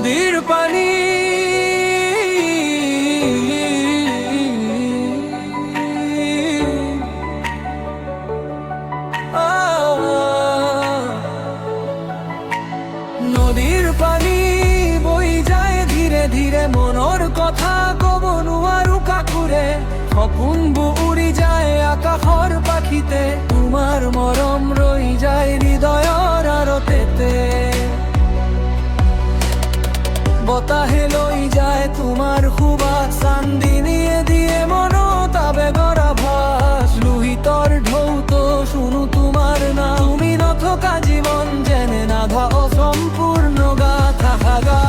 নদীর পানি নদীর পানি বই যায় ধীরে ধীরে মনের কথা কবনু আর কাকুরে স্বপন উড়ি যায় আকাশর পাখিতে তোমার মরম রই যায় হৃদয়র আরতেতে বতাহে লই যায় তোমার খুবা চান্দি নিয়ে দিয়ে মনো তাবে গড়া ভাস লুহিতর ঢৌ তো শুনু তোমার না তুমি নথকা জীবন জেনে না ধা অসম্পূর্ণ গাথা গা